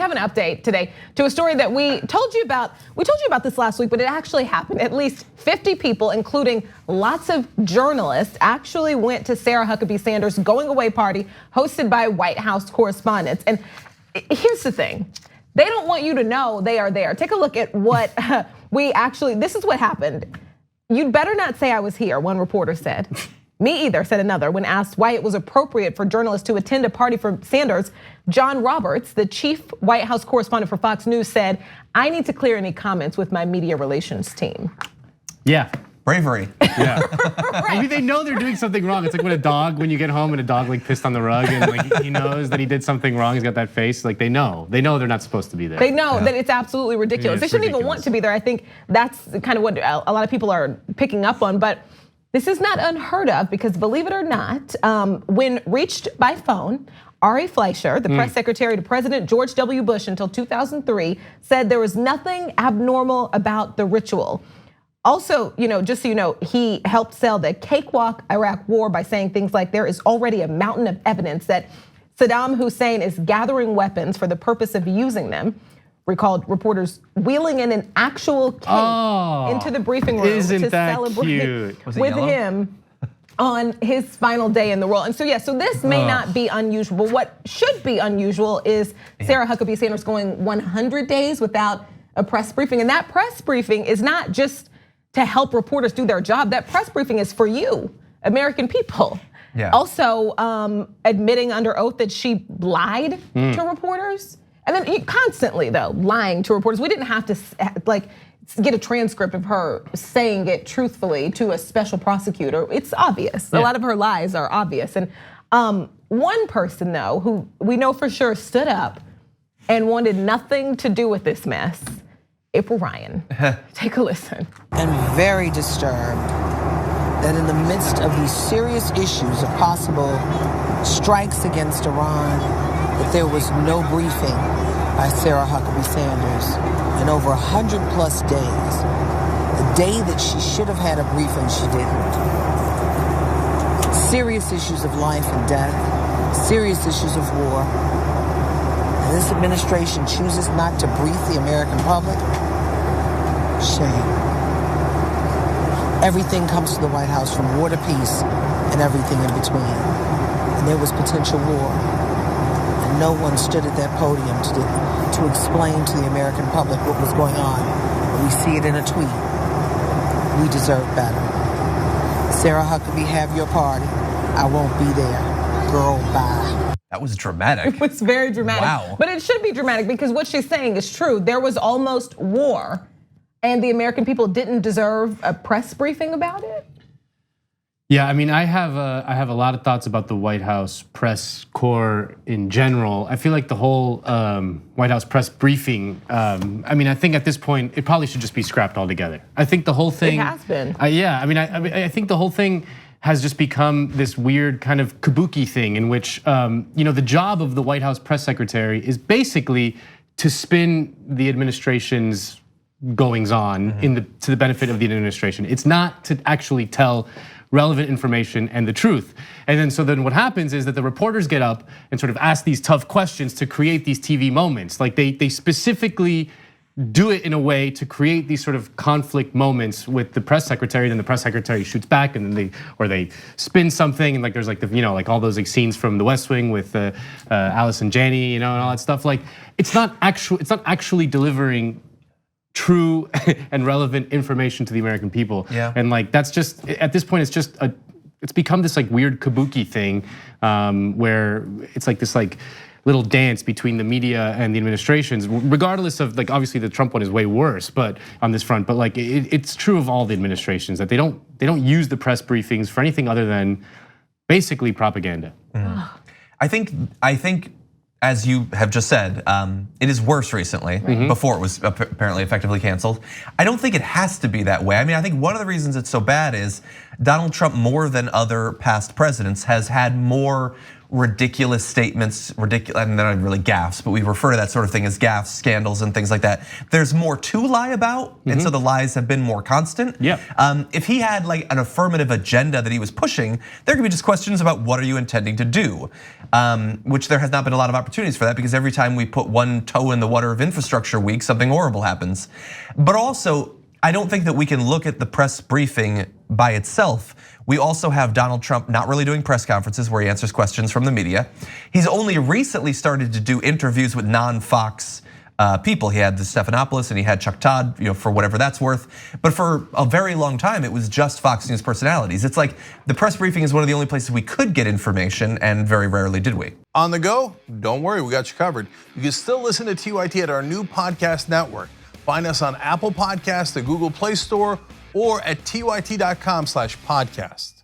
Have an update today to a story that we told you about. We told you about this last week, but it actually happened. At least 50 people, including lots of journalists, actually went to Sarah Huckabee Sanders' going away party hosted by White House correspondents. And here's the thing. They don't want you to know they are there. Take a look at what this is what happened. You'd better not say I was here, one reporter said. Me either, said another. When asked why it was appropriate for journalists to attend a party for Sanders, John Roberts, the chief White House correspondent for Fox News, said, I need to clear any comments with my media relations team. Yeah. Bravery. Yeah. Right. Maybe they know they're doing something wrong. It's like when you get home and a dog like pissed on the rug and like he knows that he did something wrong. He's got that face. Like they know they're not supposed to be there. They know that it's absolutely ridiculous. Yeah, it's they shouldn't even want to be there. I think that's kind of what a lot of people are picking up on. But this is not unheard of because, believe it or not, when reached by phone, Ari Fleischer, the press secretary to President George W. Bush until 2003, said there was nothing abnormal about the ritual. Also, just so you know, he helped sell the cakewalk Iraq war by saying things like there is already a mountain of evidence that Saddam Hussein is gathering weapons for the purpose of using them. Recalled reporters wheeling in an actual cake into the briefing room to celebrate with him on his final day in the role. And so this may not be unusual. What should be unusual is Sarah Huckabee Sanders going 100 days without a press briefing. And that press briefing is not just to help reporters do their job. That press briefing is for you, American people. Yeah. Also admitting under oath that she lied to reporters. And then constantly though, lying to reporters. We didn't have to get a transcript of her saying it truthfully to a special prosecutor. It's obvious. Yeah. A lot of her lies are obvious. And one person though, who we know for sure stood up and wanted nothing to do with this mess, April Ryan. Take a listen. And very disturbed that in the midst of these serious issues of possible strikes against Iran, that there was no briefing by Sarah Huckabee Sanders in over 100 plus days. The day that she should have had a briefing, she didn't. Serious issues of life and death, serious issues of war. And this administration chooses not to brief the American public. Shame. Everything comes to the White House from war to peace and everything in between. And there was potential war. No one stood at that podium to explain to the American public what was going on. We see it in a tweet. We deserve better. Sarah Huckabee, have your party. I won't be there. Girl, bye. That was dramatic. It was very dramatic. Wow. But it should be dramatic because what she's saying is true. There was almost war, and the American people didn't deserve a press briefing about it. Yeah, I mean, I have a lot of thoughts about the White House press corps in general. I feel like the whole White House press briefing. I think at this point it probably should just be scrapped altogether. I think the whole thing. It has been. I think the whole thing has just become this weird kind of kabuki thing in which the job of the White House press secretary is basically to spin the administration's goings on to the benefit of the administration. It's not to actually tell relevant information and the truth. And then what happens is that the reporters get up and sort of ask these tough questions to create these TV moments. Like they specifically do it in a way to create these sort of conflict moments with the press secretary. Then the press secretary shoots back, and then they spin something, and like there's like all those like scenes from The West Wing with Alice and Janney, and all that stuff. Like it's not actually delivering true and relevant information to the American people. Yeah. And like that's just at this point it's become this like weird kabuki thing where it's like this like little dance between the media and the administrations, regardless of like obviously the Trump one is way worse, but on this front, but like it's true of all the administrations that they don't use the press briefings for anything other than basically propaganda. I think as you have just said, it is worse recently. Before it was apparently effectively canceled. I don't think it has to be that way. I mean, I think one of the reasons it's so bad is Donald Trump, more than other past presidents, has had more ridiculous statements, ridiculous, and they're not really gaffes, but we refer to that sort of thing as gaffes, scandals, and things like that. There's more to lie about, and so the lies have been more constant. Yeah. If he had like an affirmative agenda that he was pushing, there could be just questions about what are you intending to do, which there has not been a lot of opportunities for that because every time we put one toe in the water of infrastructure week, something horrible happens. But also, I don't think that we can look at the press briefing by itself. We also have Donald Trump not really doing press conferences where he answers questions from the media. He's only recently started to do interviews with non-Fox people. He had the Stephanopoulos and he had Chuck Todd, for whatever that's worth. But for a very long time, it was just Fox News personalities. It's like the press briefing is one of the only places we could get information, and very rarely did we. On the go? Don't worry, we got you covered. You can still listen to TYT at our new podcast network. Find us on Apple Podcasts, the Google Play Store, or at tyt.com/podcast.